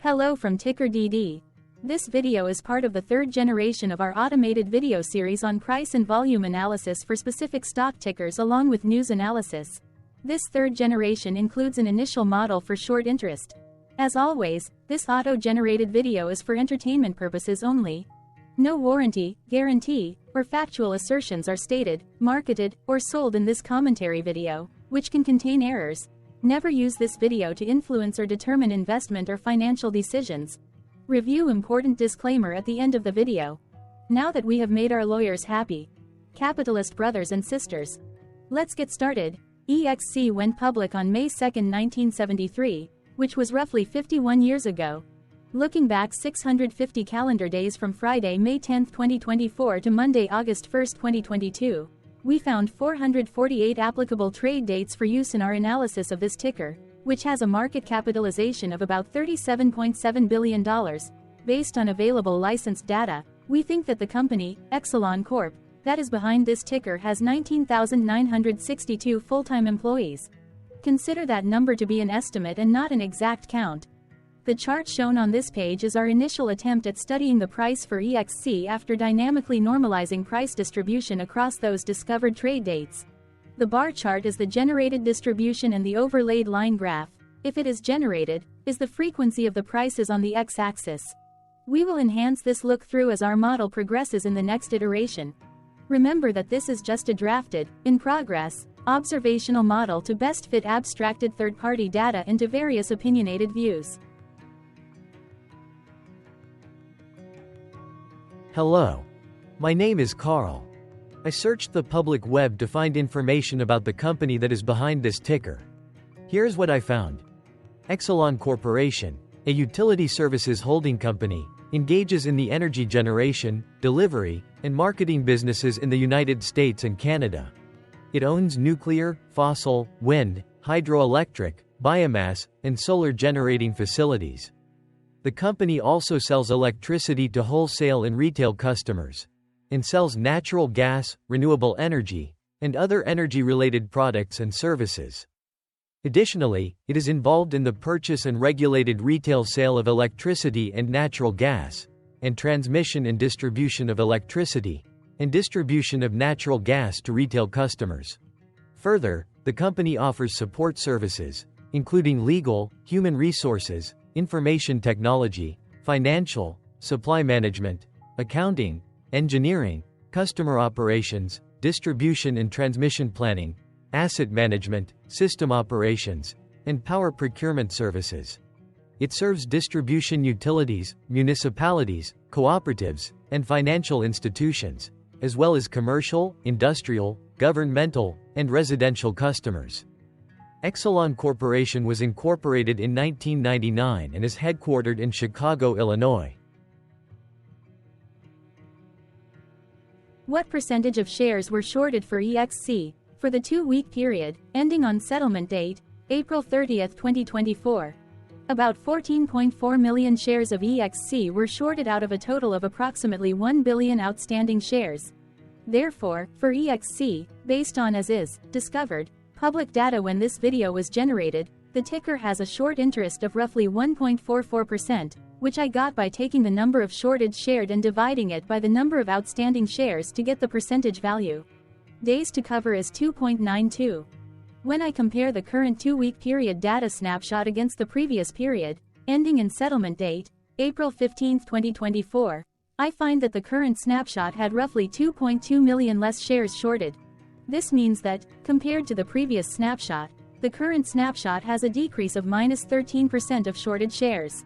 Hello from TickerDD. This video is part of the third generation of our automated video series on price and volume analysis for specific stock tickers along with news analysis. This third generation includes an initial model for short interest. As always, this auto-generated video is for entertainment purposes only. No warranty, guarantee, or factual assertions are stated, marketed, or sold in this commentary video, which can contain errors. Never use this video to influence or determine investment or financial decisions. Review important disclaimer at the end of the video. Now that we have made our lawyers happy, capitalist brothers and sisters, let's get started. EXC went public on May 2, 1973, which was roughly 51 years ago. Looking back 650 calendar days from Friday, May 10, 2024 to Monday, August 1, 2022, we found 448 applicable trade dates for use in our analysis of this ticker, which has a market capitalization of about $37.7 billion. Based on available licensed data, we think that the company, Exelon Corp., that is behind this ticker has 19,962 full-time employees. Consider that number to be an estimate and not an exact count. The chart shown on this page is our initial attempt at studying the price for EXC after dynamically normalizing price distribution across those discovered trade dates. The bar chart is the generated distribution and the overlaid line graph, if it is generated, is the frequency of the prices on the x-axis. We will enhance this look-through as our model progresses in the next iteration. Remember that this is just a drafted, in progress, observational model to best fit abstracted third-party data into various opinionated views. Hello. My name is Carl. I searched the public web to find information about the company that is behind this ticker. Here's what I found. Exelon Corporation, a utility services holding company, engages in the energy generation, delivery, and marketing businesses in the United States and Canada. It owns nuclear, fossil, wind, hydroelectric, biomass, and solar generating facilities. The company also sells electricity to wholesale and retail customers, and sells natural gas, renewable energy, and other energy-related products and services. Additionally, it is involved in the purchase and regulated retail sale of electricity and natural gas, and transmission and distribution of electricity, and distribution of natural gas to retail customers. Further, the company offers support services, including legal, human resources, information technology, financial, supply management, accounting, engineering, customer operations, distribution and transmission planning, asset management, system operations, and power procurement services. It serves distribution utilities, municipalities, cooperatives, and financial institutions, as well as commercial, industrial, governmental, and residential customers. Exelon Corporation was incorporated in 1999 and is headquartered in Chicago, Illinois. What percentage of shares were shorted for EXC for the 2-week period, ending on settlement date, April 30, 2024? About 14.4 million shares of EXC were shorted out of a total of approximately 1 billion outstanding shares. Therefore, for EXC, based on as is, discovered, public data when this video was generated, the ticker has a short interest of roughly 1.44%, which I got by taking the number of shorted shared and dividing it by the number of outstanding shares to get the percentage value. Days to cover is 2.92. When I compare the current 2-week period data snapshot against the previous period, ending in settlement date, April 15, 2024, I find that the current snapshot had roughly 2.2 million less shares shorted. This means that, compared to the previous snapshot, the current snapshot has a decrease of minus 13% of shorted shares.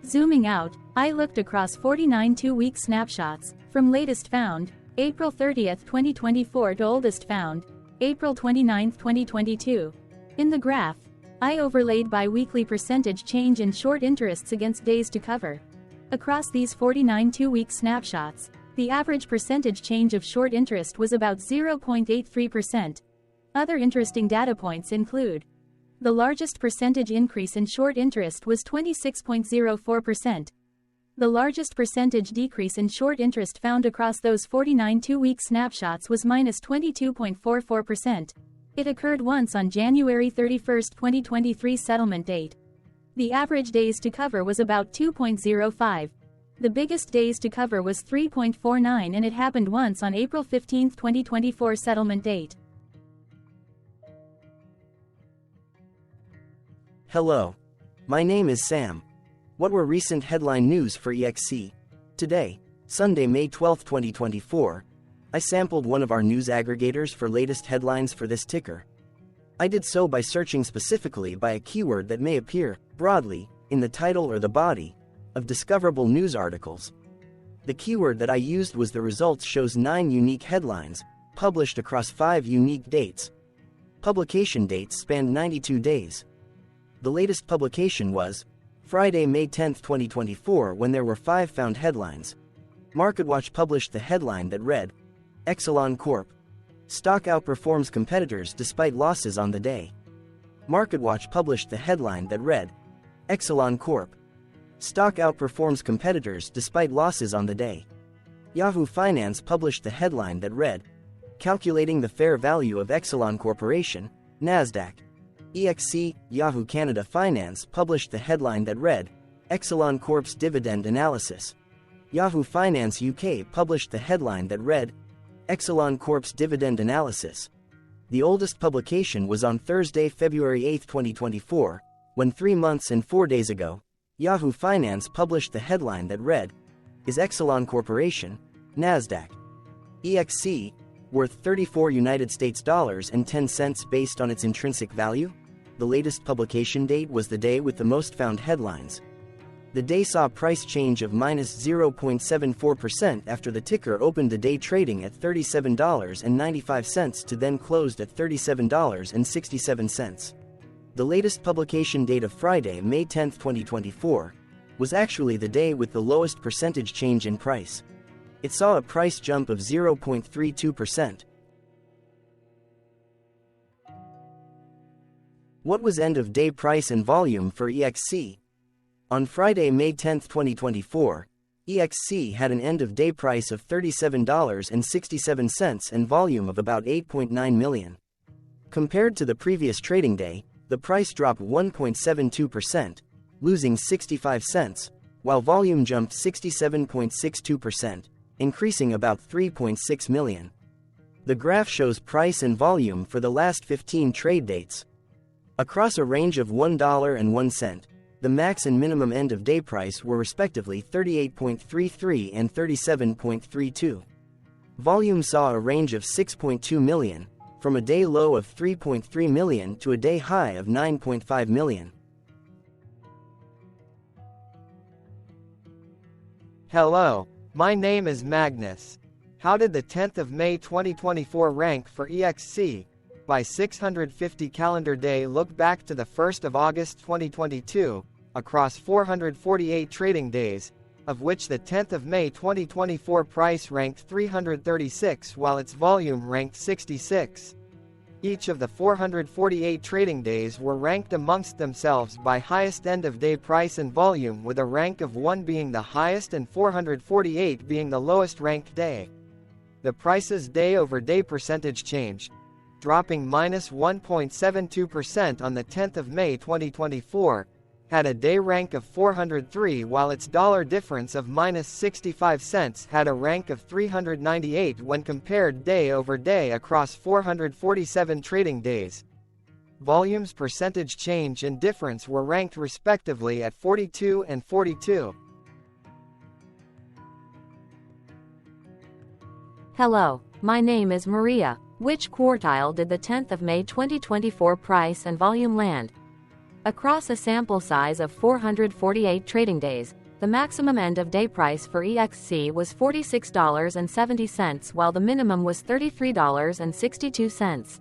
Zooming out, I looked across 49 2-week snapshots, from latest found, April 30, 2024 to oldest found, April 29, 2022. In the graph, I overlaid bi-weekly percentage change in short interests against days to cover. Across these 49 2-week snapshots, the average percentage change of short interest was about 0.83%. Other interesting data points include: the largest percentage increase in short interest was 26.04%. The largest percentage decrease in short interest found across those 49 2-week snapshots was minus 22.44%. It occurred once on January 31, 2023 settlement date. The average days to cover was about 2.05. The biggest days to cover was 3.49 and it happened once on April 15, 2024 settlement date. Hello. My name is Sam. What were recent headline news for EXC? Today, Sunday, May 12, 2024, I sampled one of our news aggregators for latest headlines for this ticker. I did so by searching specifically by a keyword that may appear, broadly, in the title or the body of discoverable news articles. The keyword that I used was the results shows 9 unique headlines, published across 5 unique dates. Publication dates spanned 92 days. The latest publication was Friday, May 10, 2024, when there were 5 found headlines. MarketWatch published the headline that read, Exelon Corp. Stock outperforms competitors despite losses on the day. MarketWatch published the headline that read, Exelon Corp. Stock outperforms competitors despite losses on the day. Yahoo Finance published the headline that read, Calculating the fair value of Exelon Corporation, NASDAQ. EXC Yahoo Canada Finance published the headline that read, Exelon Corp's dividend analysis. Yahoo Finance UK published the headline that read, Exelon Corp's dividend analysis. The oldest publication was on Thursday, February 8, 2024, when 3 months and 4 days ago, Yahoo Finance published the headline that read, Is Exelon Corporation, NASDAQ. EXC, worth $34 based on its intrinsic value? The latest publication date was the day with the most found headlines. The day saw a price change of -0.74% after the ticker opened the day trading at $37.95 to then closed at $37.67. The latest publication date of Friday, May 10, 2024, was actually the day with the lowest percentage change in price. It saw a price jump of 0.32%. What was end-of-day price and volume for EXC? On Friday, May 10, 2024, EXC had an end-of-day price of $37.67 and volume of about 8.9 million. Compared to the previous trading day, the price dropped 1.72%, losing 65 cents, while volume jumped 67.62%, increasing about 3.6 million. The graph shows price and volume for the last 15 trade dates. Across a range of $1.01, the max and minimum end-of-day price were respectively 38.33 and 37.32. Volume saw a range of 6.2 million, from a day low of 3.3 million to a day high of 9.5 million. Hello, my name is Magnus. How did the 10th of May 2024 rank for EXC? By 650 calendar day look back to the 1st of August 2022, across 448 trading days, of which the 10th of May 2024 price ranked 336 while its volume ranked 66. Each of the 448 trading days were ranked amongst themselves by highest end-of-day price and volume, with a rank of 1 being the highest and 448 being the lowest ranked day. The price's day-over-day percentage change, dropping -1.72% on the 10th of May 2024, had a day rank of 403 while its dollar difference of -65 cents had a rank of 398 when compared day over day across 447 trading days. Volume's percentage change and difference were ranked respectively at 42 and 42. Hello, my name is Maria. Which quartile did the 10th of May 2024 price and volume land? Across a sample size of 448 trading days, the maximum end-of-day price for EXC was $46.70 while the minimum was $33.62.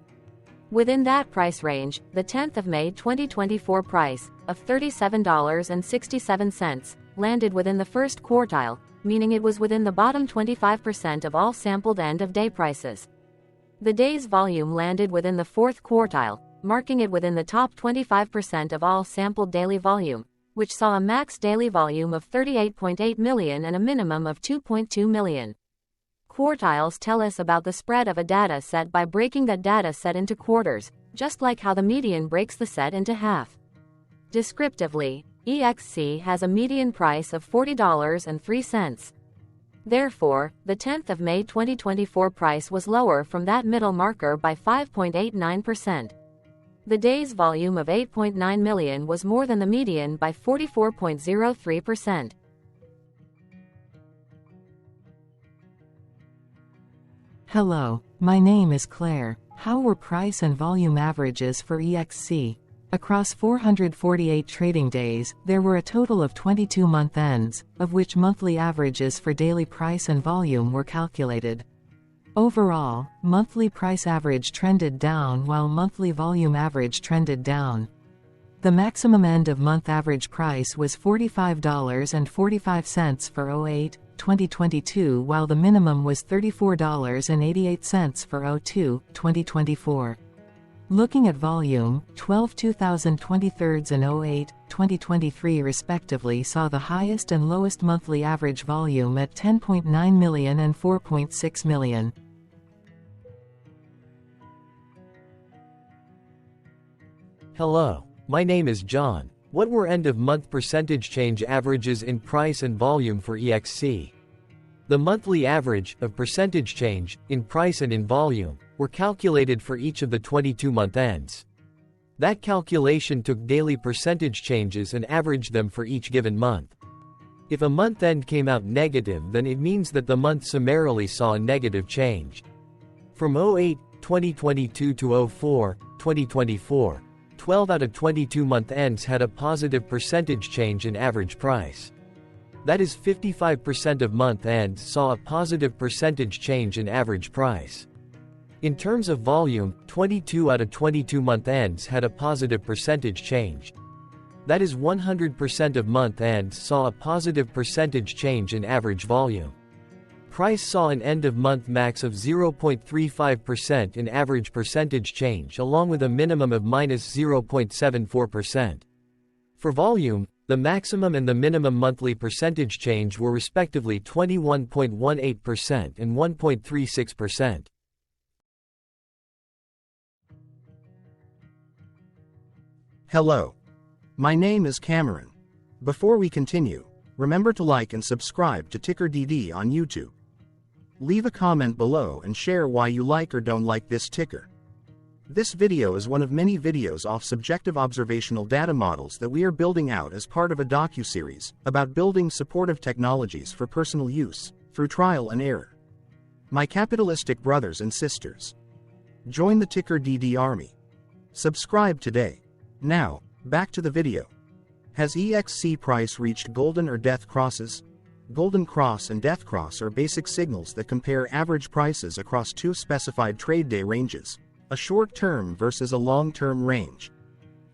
Within that price range, the 10th of May 2024 price, of $37.67, landed within the first quartile, meaning it was within the bottom 25% of all sampled end-of-day prices. The day's volume landed within the fourth quartile, marking it within the top 25% of all sampled daily volume, which saw a max daily volume of 38.8 million and a minimum of 2.2 million. Quartiles tell us about the spread of a data set by breaking that data set into quarters, just like how the median breaks the set into half. Descriptively, EXC has a median price of $40.03. Therefore, the 10th of May 2024 price was lower from that middle marker by 5.89%. The day's volume of 8.9 million was more than the median by 44.03%. Hello, my name is Claire. How were price and volume averages for EXC? Across 448 trading days, there were a total of 22 month ends, of which monthly averages for daily price and volume were calculated. Overall, monthly price average trended down while monthly volume average trended down. The maximum end of month average price was $45.45 for 08-2022 while the minimum was $34.88 for 02-2024. Looking at volume, 12 2023s and 08-2023 respectively saw the highest and lowest monthly average volume at 10.9 million and 4.6 million. Hello, my name is John. What were end-of-month percentage change averages in price and volume for EXC? The monthly average of percentage change in price and in volume were calculated for each of the 22-month ends. That calculation took daily percentage changes and averaged them for each given month. If a month end came out negative, then it means that the month summarily saw a negative change. From 08-2022 to 04-2024, 12 out of 22 month ends had a positive percentage change in average price. That is 55% of month ends saw a positive percentage change in average price. In terms of volume, 22 out of 22 month ends had a positive percentage change. That is 100% of month ends saw a positive percentage change in average volume. Price saw an end-of-month max of 0.35% in average percentage change along with a minimum of minus 0.74%. For volume, the maximum and the minimum monthly percentage change were respectively 21.18% and 1.36%. Hello. My name is Cameron. Before we continue, remember to like and subscribe to TickerDD on YouTube. Leave a comment below and share why you like or don't like this ticker. This video is one of many videos off subjective observational data models that we are building out as part of a docuseries about building supportive technologies for personal use, through trial and error. My capitalistic brothers and sisters, join the TickerDD army. Subscribe today. Now, back to the video. Has EXC price reached golden or death crosses? Golden cross and death cross are basic signals that compare average prices across two specified trade day ranges, a short-term versus a long-term range.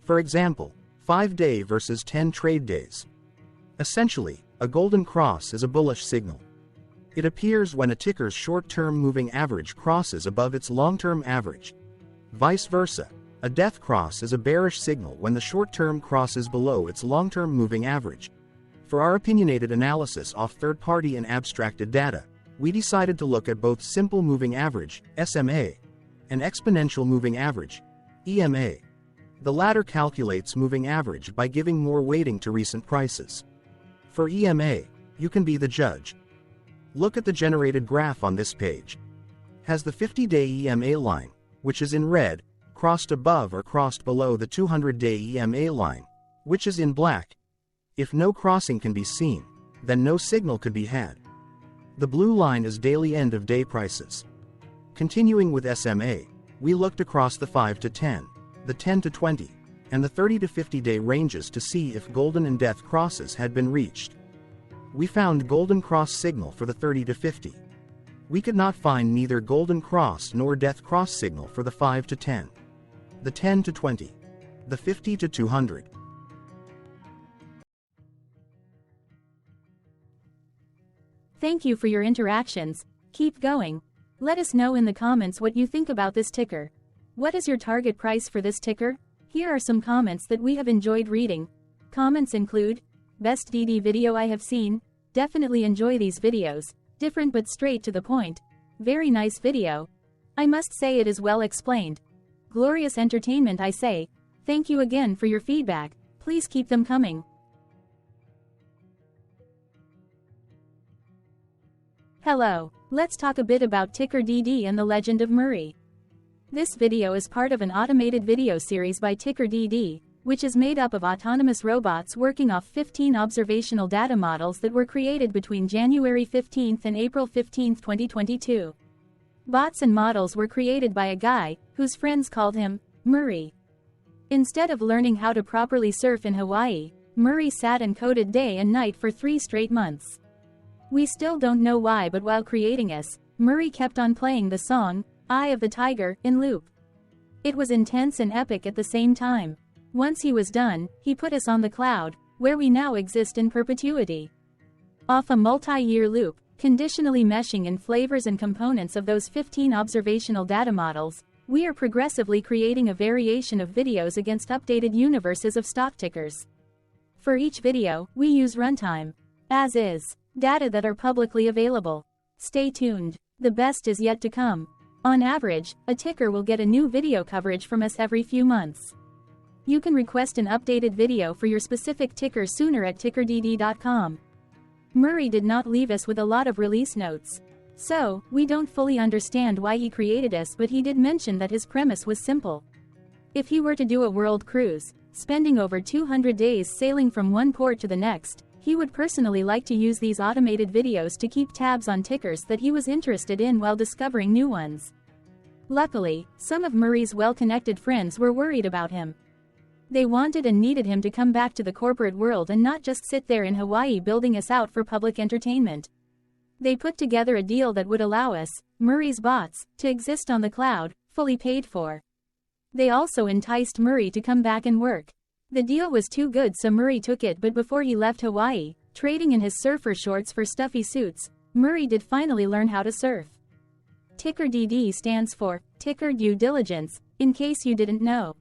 For example, 5-day versus 10 trade days. Essentially, a golden cross is a bullish signal. It appears when a ticker's short-term moving average crosses above its long-term average. Vice versa, a death cross is a bearish signal when the short-term crosses below its long-term moving average. For our opinionated analysis off third-party and abstracted data, we decided to look at both simple moving average, SMA, and exponential moving average, EMA. The latter calculates moving average by giving more weighting to recent prices. For EMA, you can be the judge. Look at the generated graph on this page. Has the 50-day EMA line, which is in red, crossed above or crossed below the 200-day EMA line, which is in black? If no crossing can be seen, then no signal could be had. The blue line is daily end-of-day prices. Continuing with SMA, we looked across the 5 to 10, the 10 to 20, and the 30 to 50-day ranges to see if golden and death crosses had been reached. We found golden cross signal for the 30 to 50. We could not find neither golden cross nor death cross signal for the 5 to 10, the 10 to 20, the 50 to 200. Thank you for your interactions. Keep going. Let us know in the comments what you think about this ticker. What is your target price for this ticker? Here are some comments that we have enjoyed reading. Comments include, best DD video I have seen, definitely enjoy these videos, different but straight to the point, very nice video. I must say it is well explained. Glorious entertainment, I say. Thank you again for your feedback. Please keep them coming. Hello. Let's talk a bit about TickerDD and the legend of Murray. This video is part of an automated video series by TickerDD, which is made up of autonomous robots working off 15 observational data models that were created between January 15 and April 15, 2022. Bots and models were created by a guy, whose friends called him Murray. Instead of learning how to properly surf in Hawaii, Murray sat and coded day and night for 3 straight months. We still don't know why, but while creating us, Murray kept on playing the song, Eye of the Tiger, in loop. It was intense and epic at the same time. Once he was done, he put us on the cloud, where we now exist in perpetuity. Off a multi-year loop, conditionally meshing in flavors and components of those 15 observational data models, we are progressively creating a variation of videos against updated universes of stock tickers. For each video, we use runtime, as is, data that are publicly available. Stay tuned. The best is yet to come. On average, a ticker will get a new video coverage from us every few months. You can request an updated video for your specific ticker sooner at TickerDD.com. Murray did not leave us with a lot of release notes. So, we don't fully understand why he created us, but he did mention that his premise was simple. If he were to do a world cruise, spending over 200 days sailing from one port to the next, he would personally like to use these automated videos to keep tabs on tickers that he was interested in while discovering new ones. Luckily, some of Murray's well-connected friends were worried about him. They wanted and needed him to come back to the corporate world and not just sit there in Hawaii building us out for public entertainment. They put together a deal that would allow us, Murray's bots, to exist on the cloud, fully paid for. They also enticed Murray to come back and work. The deal was too good, so Murray took it, but before he left Hawaii, trading in his surfer shorts for stuffy suits, Murray did finally learn how to surf. TickerDD stands for Ticker Due Diligence, in case you didn't know.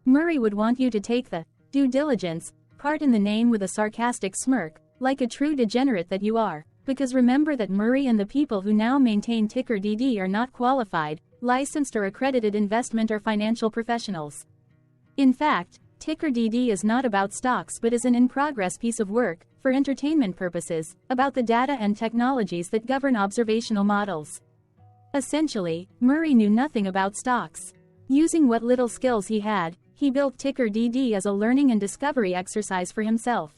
Murray would want you to take the due diligence part in the name with a sarcastic smirk, like a true degenerate that you are, because remember that Murray and the people who now maintain TickerDD are not qualified, licensed or accredited investment or financial professionals. In fact, TickerDD is not about stocks but is an in-progress piece of work, for entertainment purposes, about the data and technologies that govern observational models. Essentially, Murray knew nothing about stocks. Using what little skills he had, he built TickerDD as a learning and discovery exercise for himself.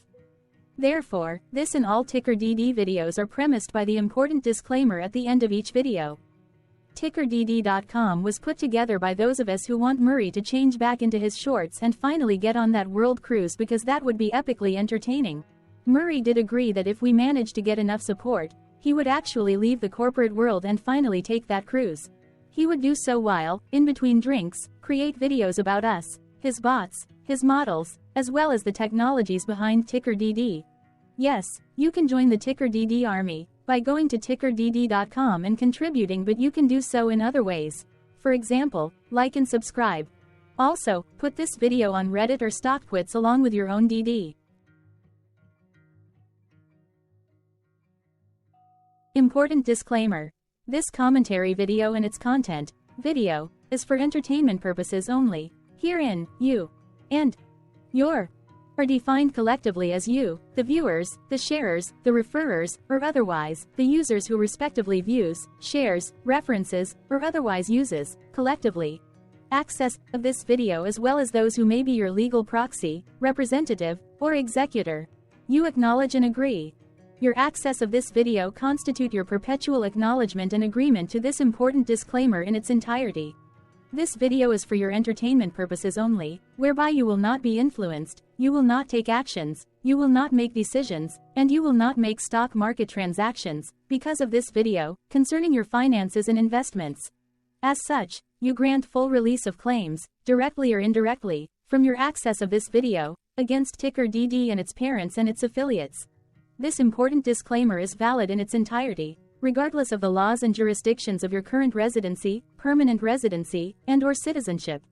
Therefore, this and all TickerDD videos are premised by the important disclaimer at the end of each video. TickerDD.com was put together by those of us who want Murray to change back into his shorts and finally get on that world cruise, because that would be epically entertaining. Murray did agree that if we managed to get enough support, he would actually leave the corporate world and finally take that cruise. He would do so while, in between drinks, create videos about us, his bots, his models, as well as the technologies behind TickerDD. Yes, you can join the TickerDD army by going to TickerDD.com and contributing, but you can do so in other ways. For example, like and subscribe. Also, put this video on Reddit or StockTwits along with your own DD. Important disclaimer. This commentary video and its content, video, is for entertainment purposes only. Herein, you and your are defined collectively as you, the viewers, the sharers, the referrers, or otherwise, the users who respectively views, shares, references, or otherwise uses, collectively, access of this video, as well as those who may be your legal proxy, representative, or executor. You acknowledge and agree. Your access of this video constitute your perpetual acknowledgement and agreement to this important disclaimer in its entirety. This video is for your entertainment purposes only, whereby you will not be influenced, you will not take actions, you will not make decisions, and you will not make stock market transactions, because of this video, concerning your finances and investments. As such, you grant full release of claims, directly or indirectly, from your access of this video, against TickerDD and its parents and its affiliates. This important disclaimer is valid in its entirety, regardless of the laws and jurisdictions of your current residency, permanent residency, and/or citizenship.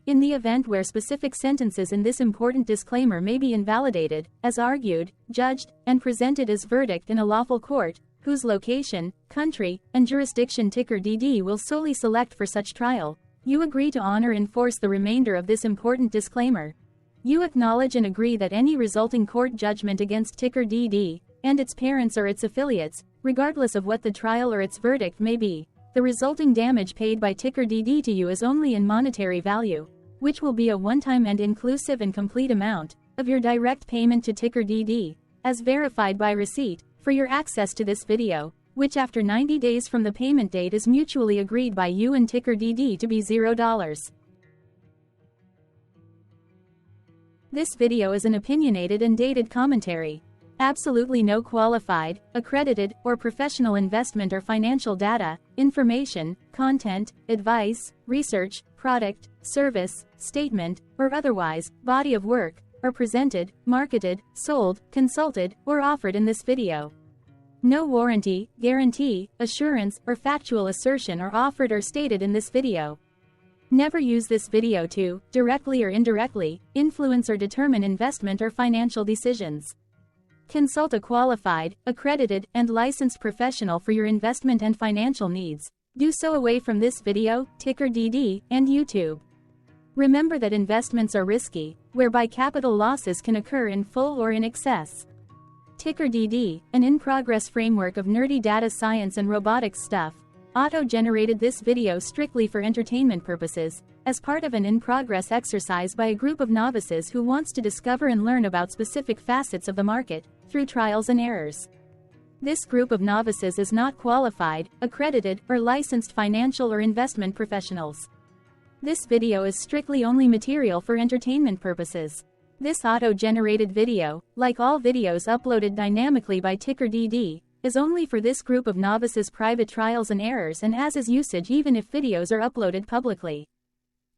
In the event where specific sentences in this important disclaimer may be invalidated, as argued, judged, and presented as verdict in a lawful court, whose location, country, and jurisdiction TickerDD will solely select for such trial. You agree to honor and enforce the remainder of this important disclaimer. You acknowledge and agree that any resulting court judgment against TickerDD and its parents or its affiliates, regardless of what the trial or its verdict may be, the resulting damage paid by TickerDD to you is only in monetary value, which will be a one-time and inclusive and complete amount of your direct payment to TickerDD, as verified by receipt, for your access to this video, which after 90 days from the payment date is mutually agreed by you and TickerDD to be $0. This video is an opinionated and dated commentary. Absolutely no qualified, accredited, or professional investment or financial data, information, content, advice, research, product, service, statement, or otherwise, body of work, are presented, marketed, sold, consulted, or offered in this video. No warranty, guarantee, assurance, or factual assertion are offered or stated in this video. Never use this video to, directly or indirectly, influence or determine investment or financial decisions. Consult a qualified, accredited, and licensed professional for your investment and financial needs. Do so away from this video, TickerDD, and YouTube. Remember that investments are risky, whereby capital losses can occur in full or in excess. TickerDD, an in-progress framework of nerdy data science and robotics stuff, auto-generated this video strictly for entertainment purposes, as part of an in-progress exercise by a group of novices who wants to discover and learn about specific facets of the market, through trials and errors. This group of novices is not qualified, accredited, or licensed financial or investment professionals. This video is strictly only material for entertainment purposes. This auto-generated video, like all videos uploaded dynamically by TickerDD, is only for this group of novices' private trials and errors and as is usage even if videos are uploaded publicly.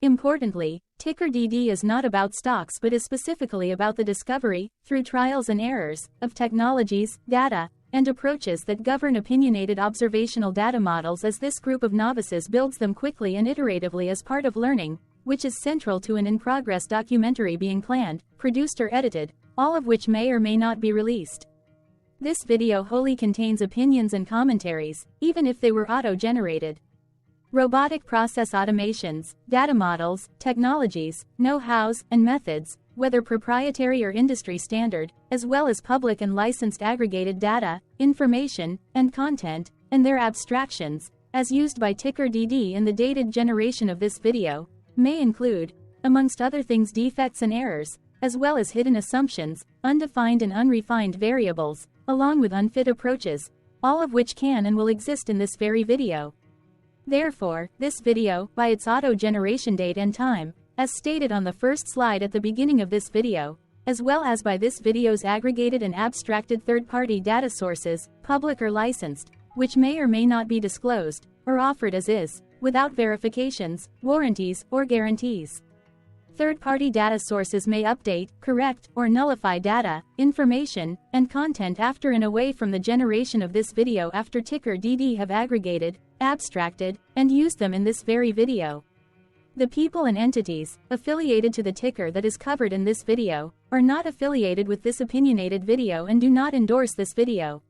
Importantly, TickerDD is not about stocks but is specifically about the discovery, through trials and errors, of technologies, data, and approaches that govern opinionated observational data models as this group of novices builds them quickly and iteratively as part of learning, which is central to an in-progress documentary being planned, produced or edited, all of which may or may not be released. This video wholly contains opinions and commentaries, even if they were auto-generated. Robotic process automations, data models, technologies, know-hows, and methods, whether proprietary or industry standard, as well as public and licensed aggregated data, information, and content, and their abstractions, as used by TickerDD in the dated generation of this video, may include, amongst other things, defects and errors, as well as hidden assumptions, undefined and unrefined variables, along with unfit approaches, all of which can and will exist in this very video. Therefore, this video, by its auto-generation date and time, as stated on the first slide at the beginning of this video, as well as by this video's aggregated and abstracted third-party data sources, public or licensed, which may or may not be disclosed, or offered as is, without verifications, warranties, or guarantees. Third-party data sources may update, correct, or nullify data, information, and content after and away from the generation of this video after TickerDD have aggregated, abstracted, and used them in this very video. The people and entities affiliated to the ticker that is covered in this video are not affiliated with this opinionated video and do not endorse this video.